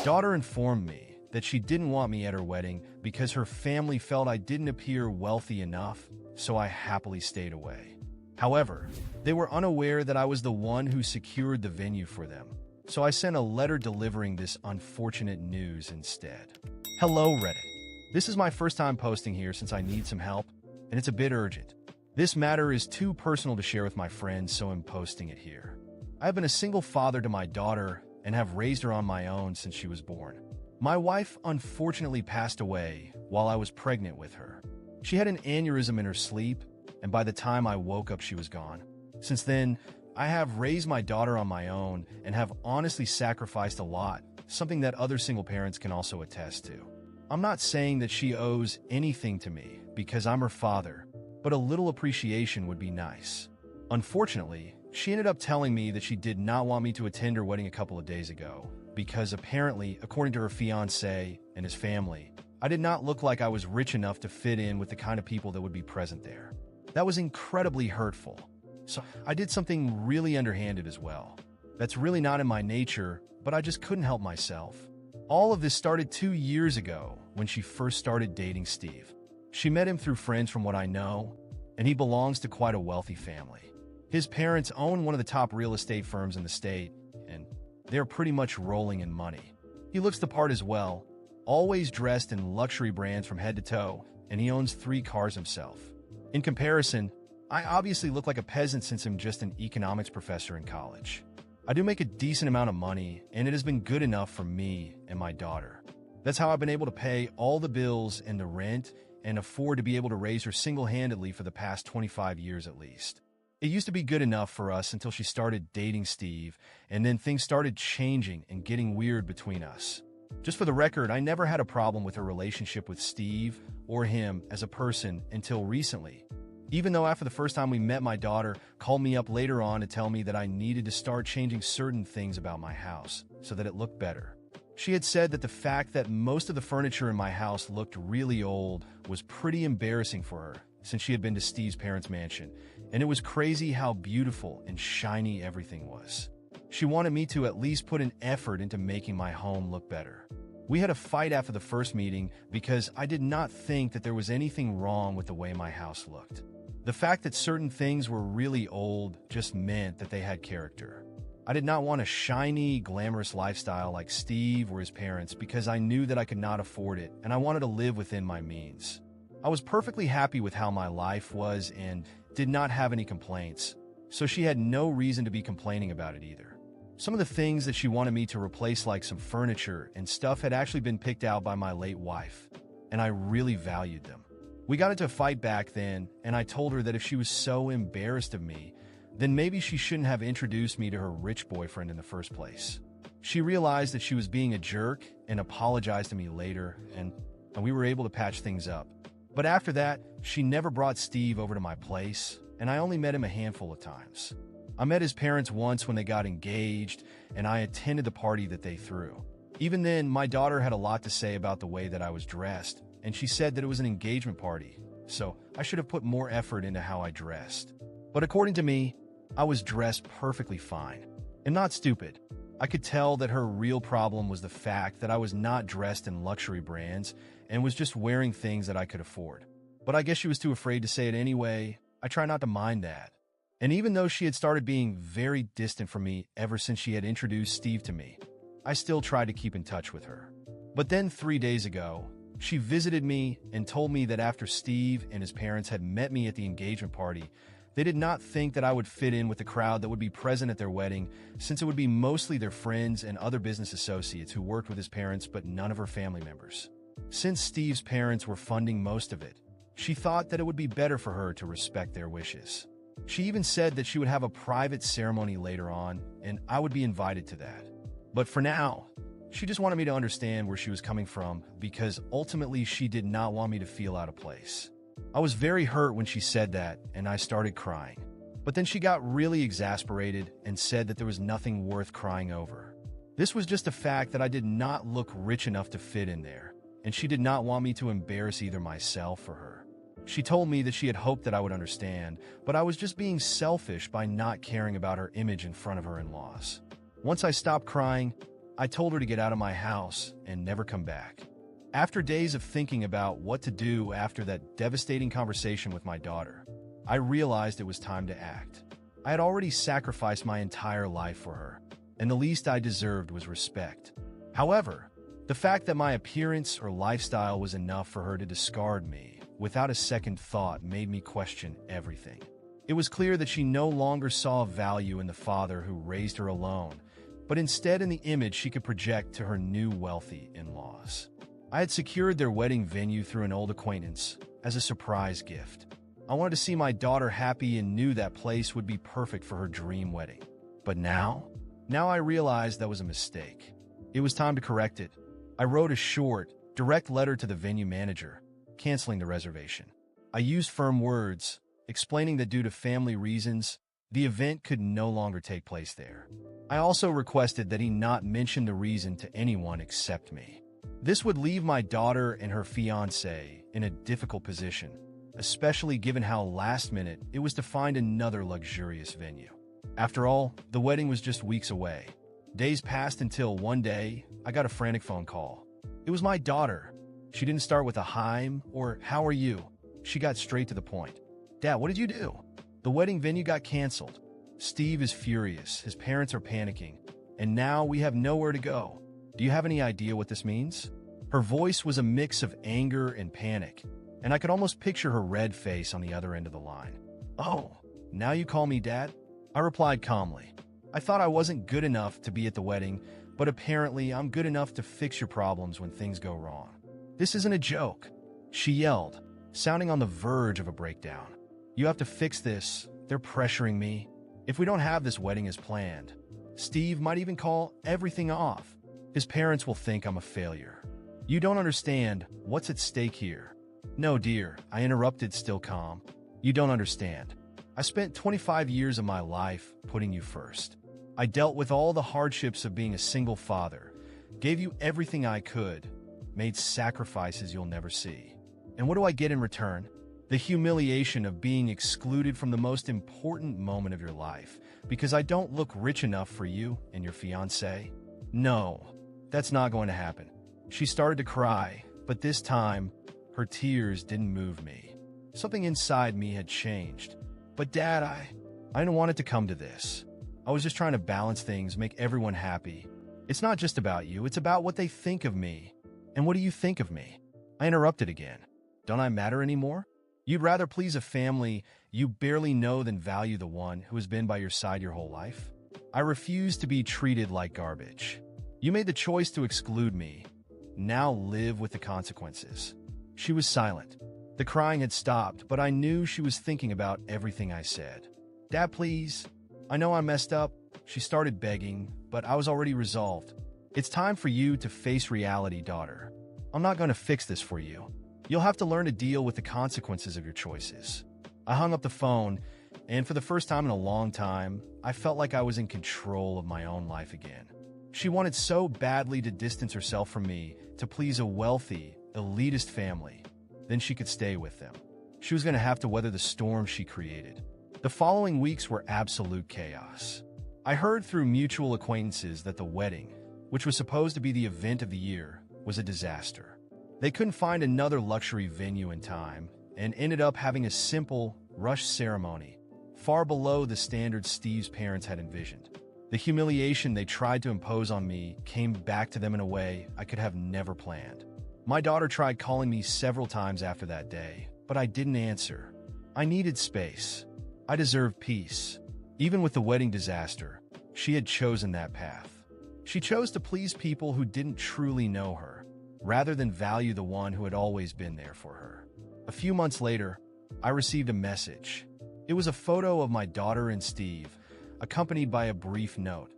daughter informed me that she didn't want me at her wedding because her family felt I didn't appear wealthy enough, so I happily stayed away. However, they were unaware that I was the one who secured the venue for them, so I sent a letter delivering this unfortunate news instead. Hello, Reddit. This is my first time posting here since I need some help, and it's a bit urgent. This matter is too personal to share with my friends, so I'm posting it here. I have been a single father to my daughter and have raised her on my own since she was born. My wife unfortunately passed away while I was pregnant with her. She had an aneurysm in her sleep, and by the time I woke up, she was gone. Since then, I have raised my daughter on my own and have honestly sacrificed a lot, something that other single parents can also attest to. I'm not saying that she owes anything to me because I'm her father, but a little appreciation would be nice. Unfortunately, she ended up telling me that she did not want me to attend her wedding a couple of days ago because apparently, according to her fiancé and his family, I did not look like I was rich enough to fit in with the kind of people that would be present there. That was incredibly hurtful. So I did something really underhanded as well. That's really not in my nature, but I just couldn't help myself. All of this started 2 years ago when she first started dating Steve. She met him through friends from what I know, and he belongs to quite a wealthy family. His parents own one of the top real estate firms in the state, and they're pretty much rolling in money. He looks the part as well, always dressed in luxury brands from head to toe, and he owns 3 cars himself. In comparison, I obviously look like a peasant since I'm just an economics professor in college. I do make a decent amount of money, and it has been good enough for me and my daughter. That's how I've been able to pay all the bills and the rent and afford to be able to raise her single-handedly for the past 25 years at least. It used to be good enough for us until she started dating Steve, and then things started changing and getting weird between us. Just for the record, I never had a problem with her relationship with Steve or him as a person until recently. Even though after the first time we met, my daughter called me up later on to tell me that I needed to start changing certain things about my house so that it looked better. She had said that the fact that most of the furniture in my house looked really old was pretty embarrassing for her since she had been to Steve's parents' mansion, and it was crazy how beautiful and shiny everything was. She wanted me to at least put an effort into making my home look better. We had a fight after the first meeting because I did not think that there was anything wrong with the way my house looked. The fact that certain things were really old just meant that they had character. I did not want a shiny, glamorous lifestyle like Steve or his parents because I knew that I could not afford it and I wanted to live within my means. I was perfectly happy with how my life was and did not have any complaints, so she had no reason to be complaining about it either. Some of the things that she wanted me to replace, like some furniture and stuff, had actually been picked out by my late wife, and I really valued them. We got into a fight back then, and I told her that if she was so embarrassed of me, then maybe she shouldn't have introduced me to her rich boyfriend in the first place. She realized that she was being a jerk and apologized to me later, and we were able to patch things up. But after that, she never brought Steve over to my place, and I only met him a handful of times. I met his parents once when they got engaged, and I attended the party that they threw. Even then, my daughter had a lot to say about the way that I was dressed, and she said that it was an engagement party, so I should have put more effort into how I dressed. But according to me, I was dressed perfectly fine, and not stupid. I could tell that her real problem was the fact that I was not dressed in luxury brands and was just wearing things that I could afford. But I guess she was too afraid to say it anyway. I try not to mind that. And even though she had started being very distant from me ever since she had introduced Steve to me, I still tried to keep in touch with her. But then 3 days ago, she visited me and told me that after Steve and his parents had met me at the engagement party, they did not think that I would fit in with the crowd that would be present at their wedding, since it would be mostly their friends and other business associates who worked with his parents, but none of her family members. Since Steve's parents were funding most of it, she thought that it would be better for her to respect their wishes. She even said that she would have a private ceremony later on, and I would be invited to that. But for now, she just wanted me to understand where she was coming from, because ultimately she did not want me to feel out of place. I was very hurt when she said that, and I started crying. But then she got really exasperated and said that there was nothing worth crying over. This was just a fact that I did not look rich enough to fit in there, and she did not want me to embarrass either myself or her. She told me that she had hoped that I would understand, but I was just being selfish by not caring about her image in front of her in-laws. Once I stopped crying, I told her to get out of my house and never come back. After days of thinking about what to do after that devastating conversation with my daughter, I realized it was time to act. I had already sacrificed my entire life for her, and the least I deserved was respect. However, the fact that my appearance or lifestyle was enough for her to discard me without a second thought made me question everything. It was clear that she no longer saw value in the father who raised her alone, but instead in the image she could project to her new wealthy in-laws. I had secured their wedding venue through an old acquaintance as a surprise gift. I wanted to see my daughter happy and knew that place would be perfect for her dream wedding. But now I realized that was a mistake. It was time to correct it. I wrote a short, direct letter to the venue manager, canceling the reservation. I used firm words, explaining that due to family reasons, the event could no longer take place there. I also requested that he not mention the reason to anyone except me. This would leave my daughter and her fiancé in a difficult position, especially given how last minute it was to find another luxurious venue. After all, the wedding was just weeks away. Days passed until one day, I got a frantic phone call. It was my daughter. She didn't start with a "hi" or "how are you?" She got straight to the point. "Dad, what did you do?" "The wedding venue got canceled. Steve is furious, his parents are panicking, and now we have nowhere to go. Do you have any idea what this means?" Her voice was a mix of anger and panic, and I could almost picture her red face on the other end of the line. "Oh, now you call me Dad?" I replied calmly. "I thought I wasn't good enough to be at the wedding, but apparently I'm good enough to fix your problems when things go wrong. This isn't a joke," she yelled, sounding on the verge of a breakdown. "You have to fix this. They're pressuring me. If we don't have this wedding as planned, Steve might even call everything off. His parents will think I'm a failure. You don't understand what's at stake here." "No, dear," I interrupted, still calm. "You don't understand. I spent 25 years of my life putting you first. I dealt with all the hardships of being a single father, gave you everything I could, made sacrifices you'll never see. And what do I get in return? The humiliation of being excluded from the most important moment of your life because I don't look rich enough for you and your fiancé? No, that's not going to happen." She started to cry, but this time, her tears didn't move me. Something inside me had changed. "But Dad, I didn't want it to come to this. I was just trying to balance things, make everyone happy. It's not just about you, it's about what they think of me. And what do you think of me?" I interrupted again. "Don't I matter anymore? You'd rather please a family you barely know than value the one who has been by your side your whole life? I refuse to be treated like garbage. You made the choice to exclude me. Now live with the consequences." She was silent. The crying had stopped, but I knew she was thinking about everything I said. "Dad, please. I know I messed up." She started begging, but I was already resolved. "It's time for you to face reality, daughter. I'm not going to fix this for you. You'll have to learn to deal with the consequences of your choices." I hung up the phone, and for the first time in a long time, I felt like I was in control of my own life again. She wanted so badly to distance herself from me to please a wealthy, elitist family. Then she could stay with them. She was going to have to weather the storm she created. The following weeks were absolute chaos. I heard through mutual acquaintances that the wedding, which was supposed to be the event of the year, was a disaster. They couldn't find another luxury venue in time and ended up having a simple, rushed ceremony, far below the standards Steve's parents had envisioned. The humiliation they tried to impose on me came back to them in a way I could have never planned. My daughter tried calling me several times after that day, but I didn't answer. I needed space. I deserved peace. Even with the wedding disaster, she had chosen that path. She chose to please people who didn't truly know her, rather than value the one who had always been there for her. A few months later, I received a message. It was a photo of my daughter and Steve, accompanied by a brief note.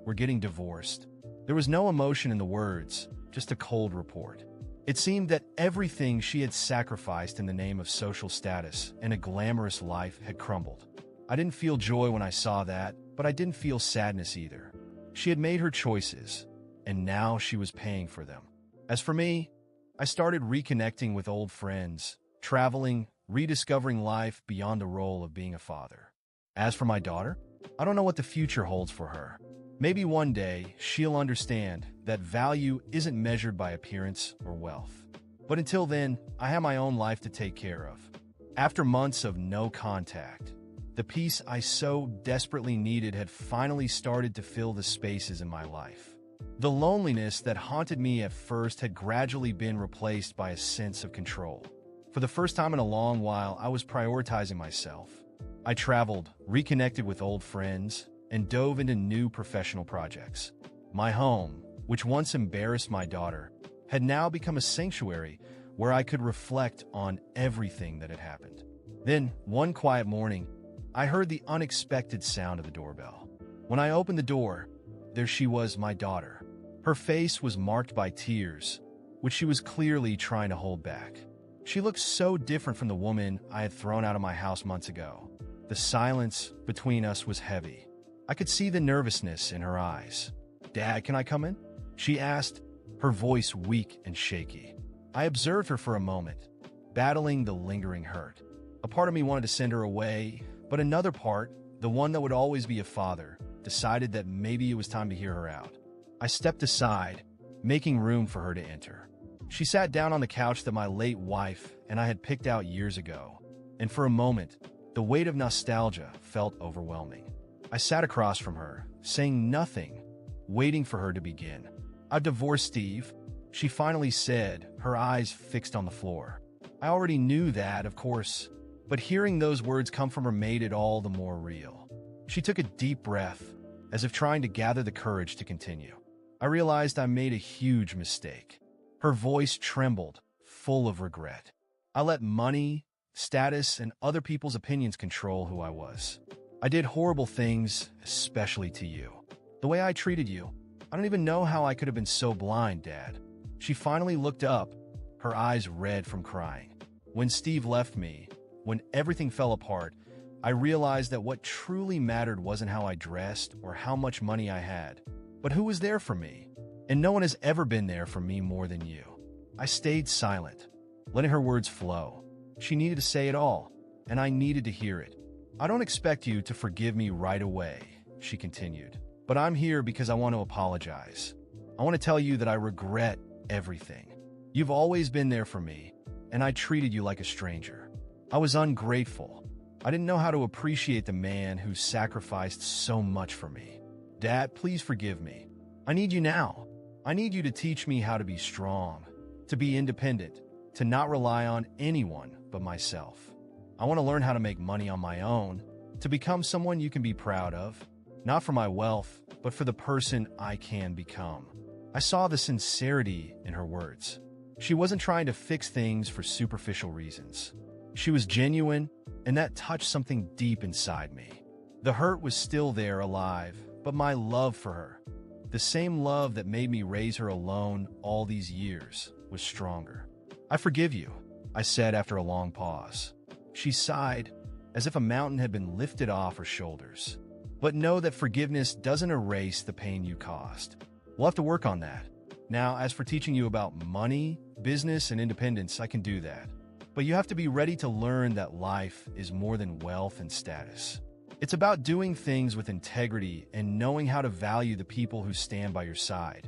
"We're getting divorced." There was no emotion in the words, just a cold report. It seemed that everything she had sacrificed in the name of social status and a glamorous life had crumbled. I didn't feel joy when I saw that, but I didn't feel sadness either. She had made her choices, and now she was paying for them. As for me, I started reconnecting with old friends, traveling, rediscovering life beyond the role of being a father. As for my daughter, I don't know what the future holds for her. Maybe one day she'll understand that value isn't measured by appearance or wealth. But until then, I have my own life to take care of. After months of no contact, the peace I so desperately needed had finally started to fill the spaces in my life. The loneliness that haunted me at first had gradually been replaced by a sense of control. For the first time in a long while, I was prioritizing myself. I traveled, reconnected with old friends, and dove into new professional projects. My home, which once embarrassed my daughter, had now become a sanctuary where I could reflect on everything that had happened. Then, one quiet morning, I heard the unexpected sound of the doorbell. When I opened the door, there she was, my daughter. Her face was marked by tears, which she was clearly trying to hold back. She looked so different from the woman I had thrown out of my house months ago. The silence between us was heavy. I could see the nervousness in her eyes. "Dad, can I come in?" she asked, her voice weak and shaky. I observed her for a moment, battling the lingering hurt. A part of me wanted to send her away, but another part, the one that would always be a father, decided that maybe it was time to hear her out. I stepped aside, making room for her to enter. She sat down on the couch that my late wife and I had picked out years ago, and for a moment, the weight of nostalgia felt overwhelming. I sat across from her, saying nothing, waiting for her to begin. "I've divorced Steve," she finally said, her eyes fixed on the floor. I already knew that, of course, but hearing those words come from her made it all the more real. She took a deep breath, as if trying to gather the courage to continue. I realized I made a huge mistake. Her voice trembled, full of regret. I let money, status, and other people's opinions control who I was. I did horrible things, especially to you. The way I treated you, I don't even know how I could have been so blind, Dad. She finally looked up, her eyes red from crying. When Steve left me, when everything fell apart, I realized that what truly mattered wasn't how I dressed or how much money I had, but who was there for me. And no one has ever been there for me more than you. I stayed silent, letting her words flow. She needed to say it all, and I needed to hear it. "I don't expect you to forgive me right away," she continued, "but I'm here because I want to apologize. I want to tell you that I regret everything. You've always been there for me, and I treated you like a stranger. I was ungrateful. I didn't know how to appreciate the man who sacrificed so much for me. Dad, please forgive me. I need you now. I need you to teach me how to be strong, to be independent, to not rely on anyone but myself. I want to learn how to make money on my own, to become someone you can be proud of, not for my wealth, but for the person I can become." I saw the sincerity in her words. She wasn't trying to fix things for superficial reasons. She was genuine, and that touched something deep inside me. The hurt was still there, alive, but my love for her, the same love that made me raise her alone all these years, was stronger. "I forgive you," I said after a long pause. She sighed, as if a mountain had been lifted off her shoulders. "But know that forgiveness doesn't erase the pain you caused. We'll have to work on that. Now, as for teaching you about money, business, and independence, I can do that. But you have to be ready to learn that life is more than wealth and status. It's about doing things with integrity and knowing how to value the people who stand by your side,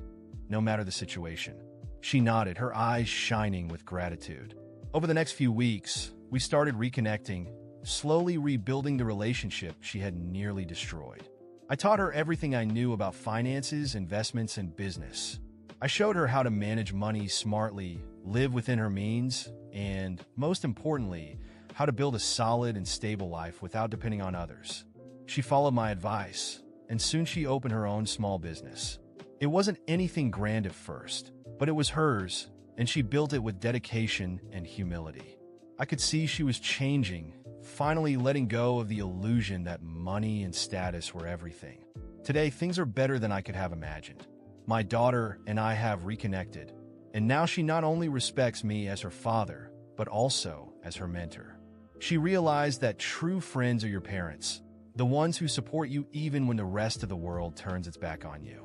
no matter the situation." She nodded, her eyes shining with gratitude. Over the next few weeks, we started reconnecting, slowly rebuilding the relationship she had nearly destroyed. I taught her everything I knew about finances, investments, and business. I showed her how to manage money smartly, live within her means, and, most importantly, how to build a solid and stable life without depending on others. She followed my advice, and soon she opened her own small business. It wasn't anything grand at first, but it was hers, and she built it with dedication and humility. I could see she was changing, finally letting go of the illusion that money and status were everything. Today, things are better than I could have imagined. My daughter and I have reconnected, and now she not only respects me as her father, but also as her mentor. She realized that true friends are your parents, the ones who support you even when the rest of the world turns its back on you.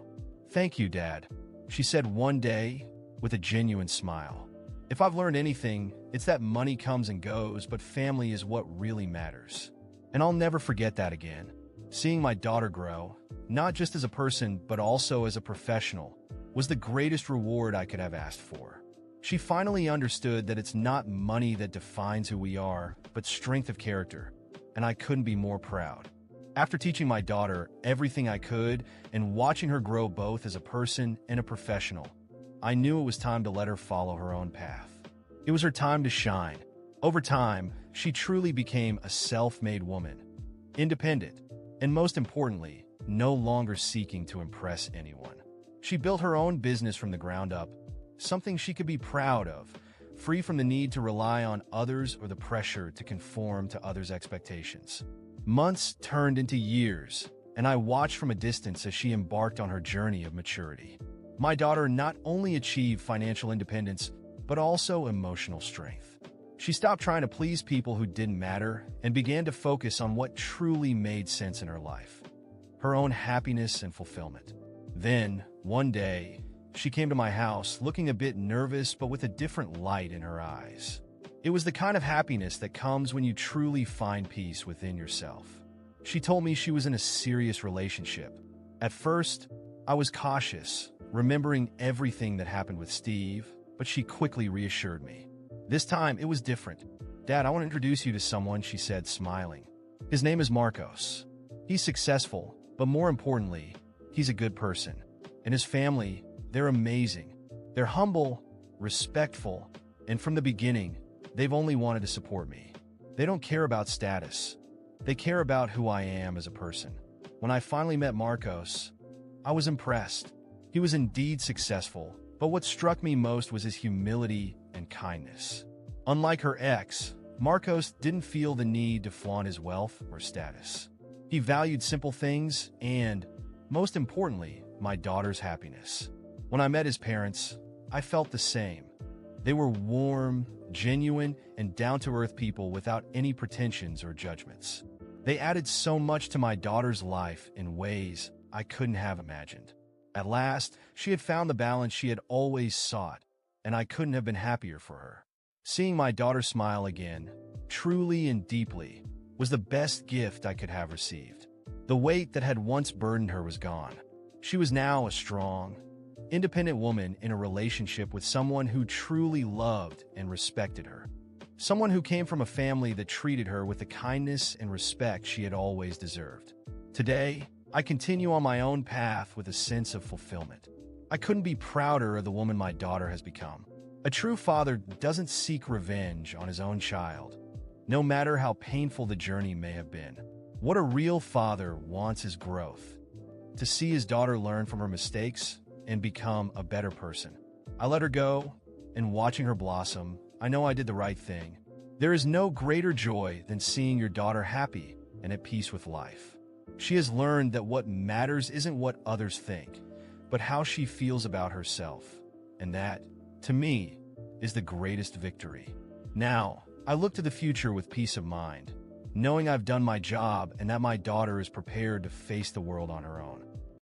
"Thank you, Dad," she said one day with a genuine smile. "If I've learned anything, it's that money comes and goes, but family is what really matters. And I'll never forget that again." Seeing my daughter grow, not just as a person but also as a professional, was the greatest reward I could have asked for. She finally understood that it's not money that defines who we are, but strength of character, and I couldn't be more proud. After teaching my daughter everything I could and watching her grow both as a person and a professional, I knew it was time to let her follow her own path. It was her time to shine. Over time, she truly became a self-made woman, independent, and most importantly, no longer seeking to impress anyone. She built her own business from the ground up, something she could be proud of, free from the need to rely on others or the pressure to conform to others' expectations. Months turned into years, and I watched from a distance as she embarked on her journey of maturity. My daughter not only achieved financial independence, but also emotional strength. She stopped trying to please people who didn't matter and began to focus on what truly made sense in her life, her own happiness and fulfillment. Then, one day, she came to my house looking a bit nervous but with a different light in her eyes. It was the kind of happiness that comes when you truly find peace within yourself. She told me she was in a serious relationship. At first, I was cautious, remembering everything that happened with Steve, but she quickly reassured me. This time, it was different. "Dad, I want to introduce you to someone," she said, smiling. "His name is Marcos. He's successful, but more importantly, he's a good person. And his family, they're amazing. They're humble, respectful, and from the beginning, they've only wanted to support me. They don't care about status. They care about who I am as a person." When I finally met Marcos, I was impressed. He was indeed successful, but what struck me most was his humility and kindness. Unlike her ex, Marcos didn't feel the need to flaunt his wealth or status. He valued simple things and, most importantly, my daughter's happiness. When I met his parents, I felt the same. They were warm, genuine, and down-to-earth people without any pretensions or judgments. They added so much to my daughter's life in ways I couldn't have imagined. At last, she had found the balance she had always sought, and I couldn't have been happier for her. Seeing my daughter smile again, truly and deeply, was the best gift I could have received. The weight that had once burdened her was gone. She was now a strong, independent woman in a relationship with someone who truly loved and respected her. Someone who came from a family that treated her with the kindness and respect she had always deserved. Today, I continue on my own path with a sense of fulfillment. I couldn't be prouder of the woman my daughter has become. A true father doesn't seek revenge on his own child, no matter how painful the journey may have been. What a real father wants is growth. To see his daughter learn from her mistakes and become a better person. I let her go, and watching her blossom, I know I did the right thing. There is no greater joy than seeing your daughter happy and at peace with life. She has learned that what matters isn't what others think, but how she feels about herself. And that, to me, is the greatest victory. Now, I look to the future with peace of mind, knowing I've done my job and that my daughter is prepared to face the world on her own.